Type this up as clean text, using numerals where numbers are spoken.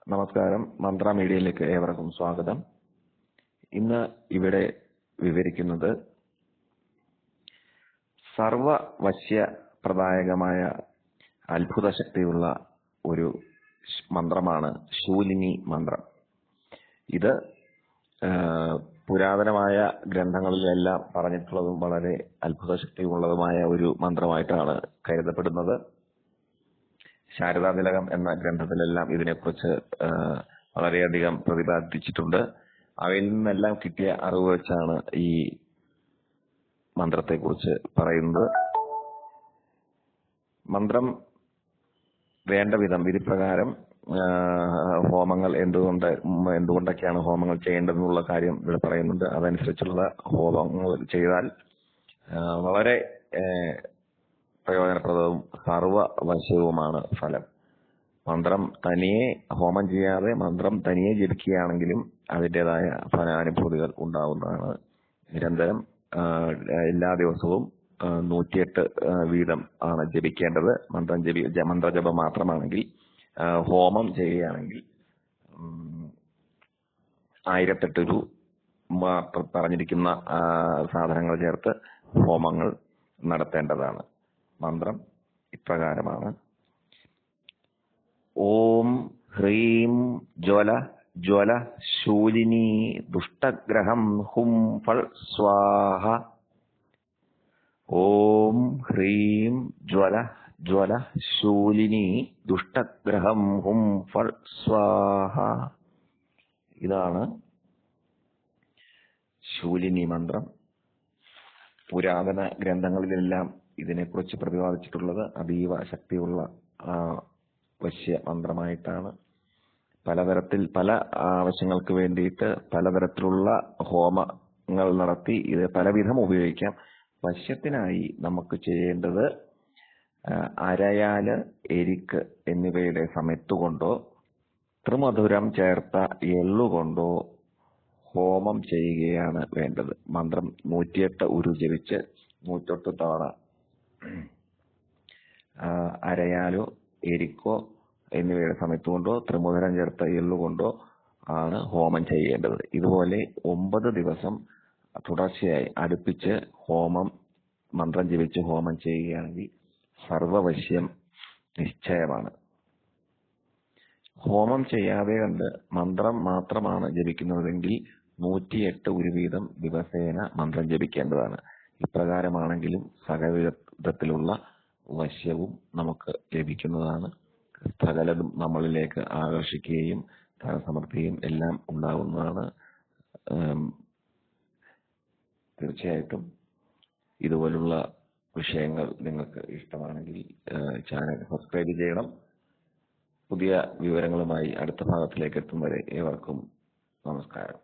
നമസ്കാരം. മന്ത്ര മീഡിയയിലേക്ക് ഏവർക്കും സ്വാഗതം. ഇന്ന് ഇവിടെ വിവരിക്കുന്നത് സർവവശ്യപ്രദായകമായ അത്ഭുത ശക്തിയുള്ള ഒരു മന്ത്രമാണ് ശൂലിനി മന്ത്രം. ഇത് പുരാതനമായ ഗ്രന്ഥങ്ങളിലെല്ലാം പറഞ്ഞിട്ടുള്ളതും വളരെ അത്ഭുത ശക്തിയുള്ളതുമായ ഒരു മന്ത്രമായിട്ടാണ് കരുതപ്പെടുന്നത്. ശാരദാതിലകം എന്ന ഗ്രന്ഥത്തിലെല്ലാം ഇതിനെക്കുറിച്ച് വളരെയധികം പ്രതിപാദിച്ചിട്ടുണ്ട്. അവയിൽ നിന്നെല്ലാം കിട്ടിയ അറിവ് വെച്ചാണ് ഈ മന്ത്രത്തെക്കുറിച്ച് പറയുന്നത്. മന്ത്രം വേണ്ട വിധം വിധിപ്രകാരം ഹോമങ്ങൾ എന്തുകൊണ്ടൊക്കെയാണ് ഹോമങ്ങൾ ചെയ്യേണ്ടതെന്നുള്ള കാര്യം ഇവിടെ പറയുന്നുണ്ട്. അതനുസരിച്ചുള്ള ഹോമങ്ങൾ ചെയ്താൽ വളരെ പ്രയോജനപ്രദവും സർവവശ്യവുമാണ് ഫലം. മന്ത്രം തനിയെ ഹോമം ചെയ്യാതെ മന്ത്രം തനിയെ ജപിക്കുകയാണെങ്കിലും അതിൻ്റെതായ ഫലാനുഭൂതികൾ ഉണ്ടാവുന്നതാണ്. നിരന്തരം എല്ലാ ദിവസവും 108 വീതം ആണ് ജപിക്കേണ്ടത്. മന്ത്രജപം മാത്രമാണെങ്കിൽ, ഹോമം ചെയ്യുകയാണെങ്കിൽ 1008 രൂപ പറഞ്ഞിരിക്കുന്ന സാധനങ്ങൾ ചേർത്ത് ഹോമങ്ങൾ നടത്തേണ്ടതാണ്. മന്ത്രം ഇപ്രകാരമാണ്: ഓം ഹ്രീം ജ്വല ജ്വല ശൂലിനി ദുഷ്ടഗ്രഹം ഹും ഫൾ സ്വാഹ. ഓം ഹ്രീം ജ്വല ജ്വല ശൂലിനി ദുഷ്ടഗ്രഹം ഹും ഫൾ സ്വാഹ. ഇതാണ് ശൂലിനി മന്ത്രം. പുരാതന ഗ്രന്ഥങ്ങളിലെല്ലാം ഇതിനെക്കുറിച്ച് പ്രതിപാദിച്ചിട്ടുള്ളത് അതീവ ശക്തിയുള്ള വശ്യ മന്ത്രമായിട്ടാണ്. പലതരത്തിൽ പല ആവശ്യങ്ങൾക്ക് വേണ്ടിയിട്ട് പലതരത്തിലുള്ള ഹോമങ്ങൾ നടത്തി ഇത് പലവിധം ഉപയോഗിക്കാം. വശ്യത്തിനായി നമുക്ക് ചെയ്യേണ്ടത് അരയാല്, എരിക്ക് എന്നിവയുടെ സമയത്തുകൊണ്ടോ ത്രിമധുരം ചേർത്ത എള്ളുകൊണ്ടോ ഹോമം ചെയ്യുകയാണ് വേണ്ടത്. മന്ത്രം 108 ഉരു ജപിച്ച് 108 തവണ അരയാലോ എരിക്കോ എന്നിവയുടെ സമയത്തുകൊണ്ടോ ത്രിമധുരം ചേർത്ത എള്ളുകൊണ്ടോ ആണ് ഹോമം ചെയ്യേണ്ടത്. ഇതുപോലെ 9 ദിവസം തുടർച്ചയായി അടുപ്പിച്ച് മന്ത്രം ജപിച്ച് ഹോമം ചെയ്യുകയാണെങ്കിൽ സർവവശ്യം നിശ്ചയമാണ്. ഹോമം ചെയ്യാതെ കണ്ട് മന്ത്രം മാത്രമാണ് ജപിക്കുന്നതെങ്കിൽ 108 ഉരു വീതം ദിവസേന മന്ത്രം ജപിക്കേണ്ടതാണ്. ഇപ്രകാരമാണെങ്കിലും സകലവിധത്തിലുള്ള വശ്യവും നമുക്ക് ലഭിക്കുന്നതാണ്. സകലതും നമ്മളിലേക്ക് ആകർഷിക്കുകയും ധനസമൃദ്ധിയും എല്ലാം ഉണ്ടാകുന്നതാണ്. തീർച്ചയായിട്ടും ഇതുപോലുള്ള വിഷയങ്ങൾ നിങ്ങൾക്ക് ഇഷ്ടമാണെങ്കിൽ ചാനൽ സബ്സ്ക്രൈബ് ചെയ്യണം. പുതിയ വിവരങ്ങളുമായി അടുത്ത ഭാഗത്തിലേക്ക് എത്തും വരെ ഏവർക്കും നമസ്കാരം.